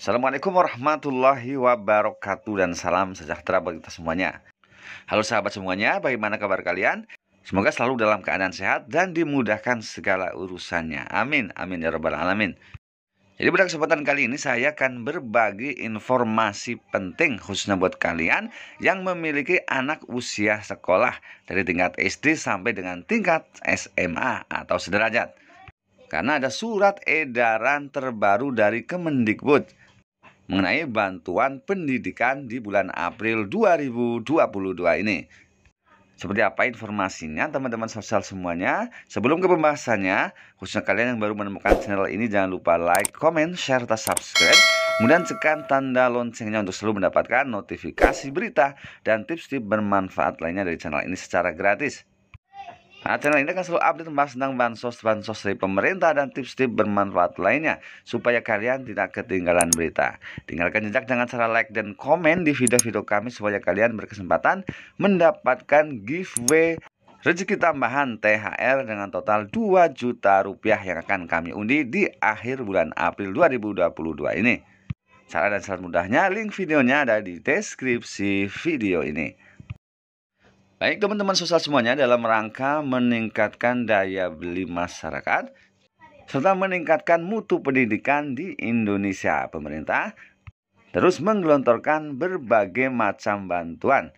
Assalamualaikum warahmatullahi wabarakatuh dan salam sejahtera bagi kita semuanya. Halo sahabat semuanya, bagaimana kabar kalian? Semoga selalu dalam keadaan sehat dan dimudahkan segala urusannya. Amin, amin ya rabbal alamin. Jadi pada kesempatan kali ini saya akan berbagi informasi penting khususnya buat kalian yang memiliki anak usia sekolah dari tingkat SD sampai dengan tingkat SMA atau sederajat. Karena ada surat edaran terbaru dari Kemendikbud mengenai bantuan pendidikan di bulan April 2022 ini. Seperti apa informasinya teman-teman sosial semuanya? Sebelum ke pembahasannya, khususnya kalian yang baru menemukan channel ini, jangan lupa like, comment, share, dan subscribe. Kemudian tekan tanda loncengnya untuk selalu mendapatkan notifikasi berita dan tips-tips bermanfaat lainnya dari channel ini secara gratis. Nah, channel ini akan selalu update membahas tentang bansos dari pemerintah dan tips-tips bermanfaat lainnya supaya kalian tidak ketinggalan berita. Tinggalkan jejak dengan cara like dan komen di video-video kami supaya kalian berkesempatan mendapatkan giveaway rezeki tambahan THR dengan total 2 juta rupiah yang akan kami undi di akhir bulan April 2022 ini. Cara dan syarat mudahnya, link videonya ada di deskripsi video ini. Baik teman-teman sosial semuanya, dalam rangka meningkatkan daya beli masyarakat serta meningkatkan mutu pendidikan di Indonesia, pemerintah terus menggelontorkan berbagai macam bantuan.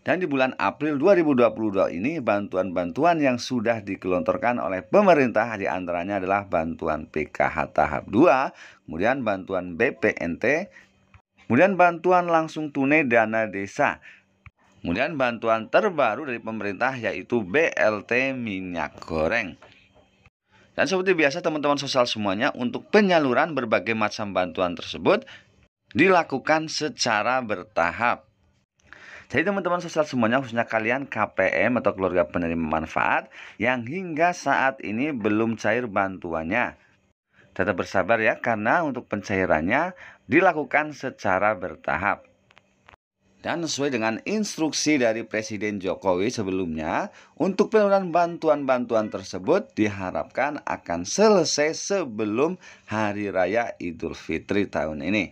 Dan di bulan April 2022 ini, bantuan-bantuan yang sudah digelontorkan oleh pemerintah diantaranya adalah bantuan PKH tahap 2, kemudian bantuan BPNT, kemudian bantuan langsung tunai dana desa, kemudian bantuan terbaru dari pemerintah yaitu BLT minyak goreng. Dan seperti biasa teman-teman sosial semuanya, untuk penyaluran berbagai macam bantuan tersebut dilakukan secara bertahap. Jadi teman-teman sosial semuanya, khususnya kalian KPM atau keluarga penerima manfaat yang hingga saat ini belum cair bantuannya, tetap bersabar ya, karena untuk pencairannya dilakukan secara bertahap. Dan sesuai dengan instruksi dari Presiden Jokowi sebelumnya, untuk penyaluran bantuan-bantuan tersebut diharapkan akan selesai sebelum Hari Raya Idul Fitri tahun ini.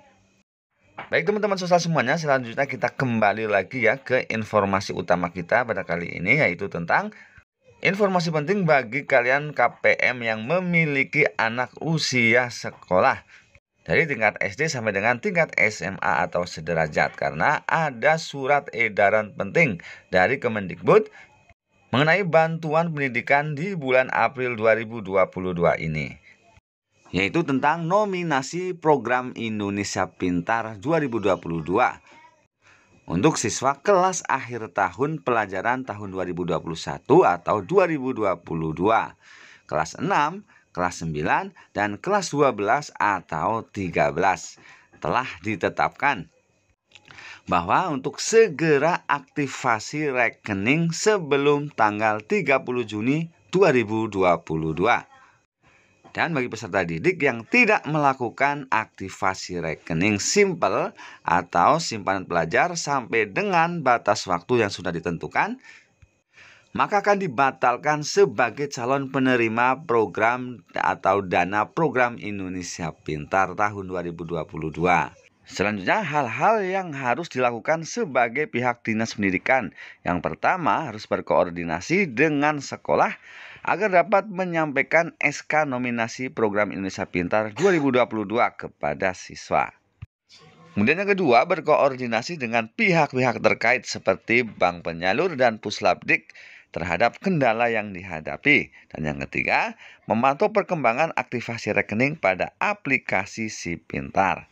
Baik teman-teman sosial semuanya, selanjutnya kita kembali lagi ya ke informasi utama kita pada kali ini, yaitu tentang informasi penting bagi kalian KPM yang memiliki anak usia sekolah dari tingkat SD sampai dengan tingkat SMA atau sederajat, karena ada surat edaran penting dari Kemendikbud mengenai bantuan pendidikan di bulan April 2022 ini, yaitu tentang nominasi program Indonesia Pintar 2022 untuk siswa kelas akhir tahun pelajaran tahun 2021 atau 2022, kelas 6, kelas 9, dan kelas 12 atau 13. Telah ditetapkan bahwa untuk segera aktivasi rekening sebelum tanggal 30 Juni 2022. Dan bagi peserta didik yang tidak melakukan aktivasi rekening simpel atau simpanan pelajar sampai dengan batas waktu yang sudah ditentukan, maka akan dibatalkan sebagai calon penerima program atau dana program Indonesia Pintar tahun 2022. Selanjutnya, hal-hal yang harus dilakukan sebagai pihak dinas pendidikan. Yang pertama, harus berkoordinasi dengan sekolah agar dapat menyampaikan SK nominasi program Indonesia Pintar 2022 kepada siswa. Kemudian yang kedua, berkoordinasi dengan pihak-pihak terkait seperti bank penyalur dan Puslapdik terhadap kendala yang dihadapi. Dan yang ketiga, memantau perkembangan aktivasi rekening pada aplikasi Si Pintar.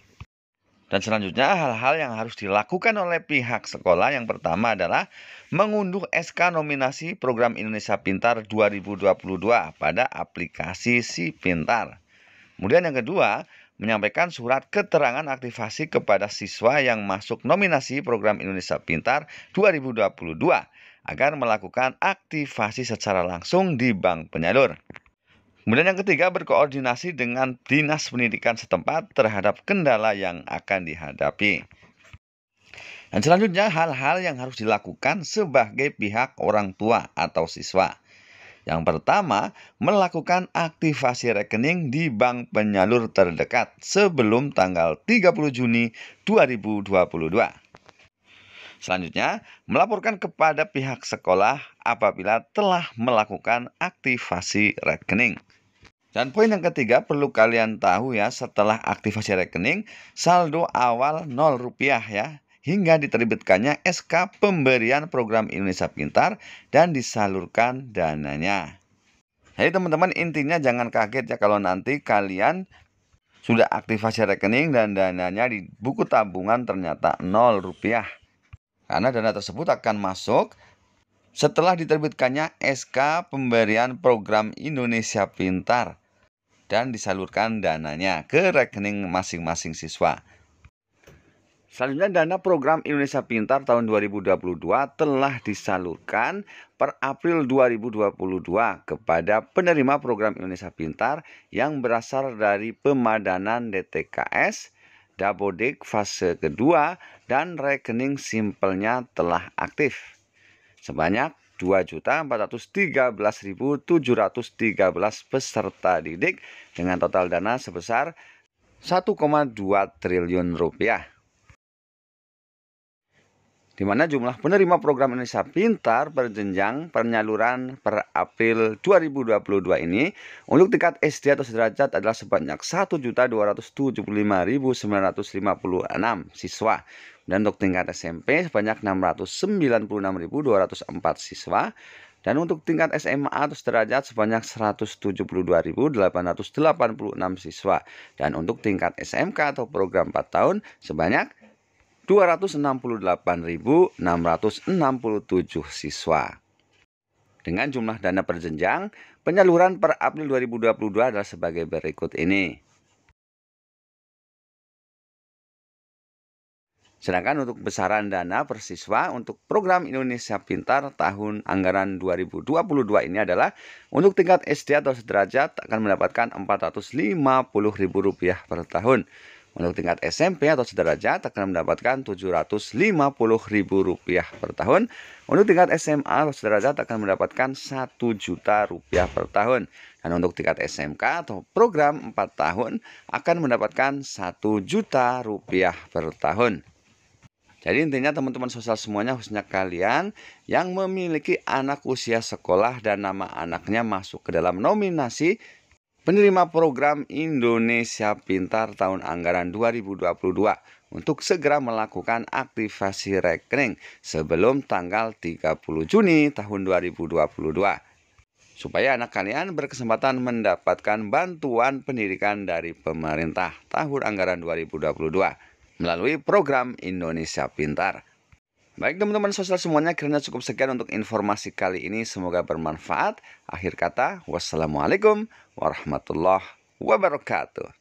Dan selanjutnya, hal-hal yang harus dilakukan oleh pihak sekolah yang pertama adalah mengunduh SK nominasi program Indonesia Pintar 2022 pada aplikasi Si Pintar. Kemudian yang kedua, menyampaikan surat keterangan aktivasi kepada siswa yang masuk nominasi program Indonesia Pintar 2022 agar melakukan aktivasi secara langsung di bank penyalur. Kemudian yang ketiga, berkoordinasi dengan dinas pendidikan setempat terhadap kendala yang akan dihadapi. Dan selanjutnya, hal-hal yang harus dilakukan sebagai pihak orang tua atau siswa. Yang pertama, melakukan aktivasi rekening di bank penyalur terdekat sebelum tanggal 30 Juni 2022. Selanjutnya, melaporkan kepada pihak sekolah apabila telah melakukan aktivasi rekening. Dan poin yang ketiga perlu kalian tahu ya, setelah aktivasi rekening, saldo awal 0 rupiah ya, hingga diterbitkannya SK pemberian program Indonesia Pintar dan disalurkan dananya. Jadi teman-teman, intinya jangan kaget ya kalau nanti kalian sudah aktivasi rekening dan dananya di buku tabungan ternyata 0 rupiah. Karena dana tersebut akan masuk setelah diterbitkannya SK pemberian program Indonesia Pintar dan disalurkan dananya ke rekening masing-masing siswa. Selanjutnya, dana program Indonesia Pintar tahun 2022 telah disalurkan per April 2022 kepada penerima program Indonesia Pintar yang berasal dari pemadanan DTKS, Dapodik fase kedua, dan rekening simpelnya telah aktif. Sebanyak 2.413.713 peserta didik dengan total dana sebesar 1,2 triliun rupiah. Di mana jumlah penerima program Indonesia Pintar berjenjang penyaluran per April 2022 ini untuk tingkat SD atau sederajat adalah sebanyak 1.275.956 siswa. Dan untuk tingkat SMP sebanyak 696.204 siswa. Dan untuk tingkat SMA atau sederajat sebanyak 172.886 siswa. Dan untuk tingkat SMK atau program 4 tahun sebanyak 268.667 siswa. Dengan jumlah dana berjenjang, penyaluran per April 2022 adalah sebagai berikut ini. Sedangkan untuk besaran dana per siswa untuk program Indonesia Pintar tahun anggaran 2022 ini adalah untuk tingkat SD atau sederajat akan mendapatkan Rp450.000 per tahun. Untuk tingkat SMP atau sederajat akan mendapatkan Rp750.000 per tahun. Untuk tingkat SMA atau sederajat akan mendapatkan Rp1.000.000 per tahun. Dan untuk tingkat SMK atau program 4 tahun akan mendapatkan Rp1.000.000 per tahun. Jadi intinya teman-teman sosial semuanya, khususnya kalian yang memiliki anak usia sekolah dan nama anaknya masuk ke dalam nominasi penerima program Indonesia Pintar tahun anggaran 2022 untuk segera melakukan aktivasi rekening sebelum tanggal 30 Juni tahun 2022. Supaya anak kalian berkesempatan mendapatkan bantuan pendidikan dari pemerintah tahun anggaran 2022 melalui program Indonesia Pintar. Baik teman-teman sosial semuanya, kiranya cukup sekian untuk informasi kali ini. Semoga bermanfaat. Akhir kata, wassalamualaikum warahmatullahi wabarakatuh.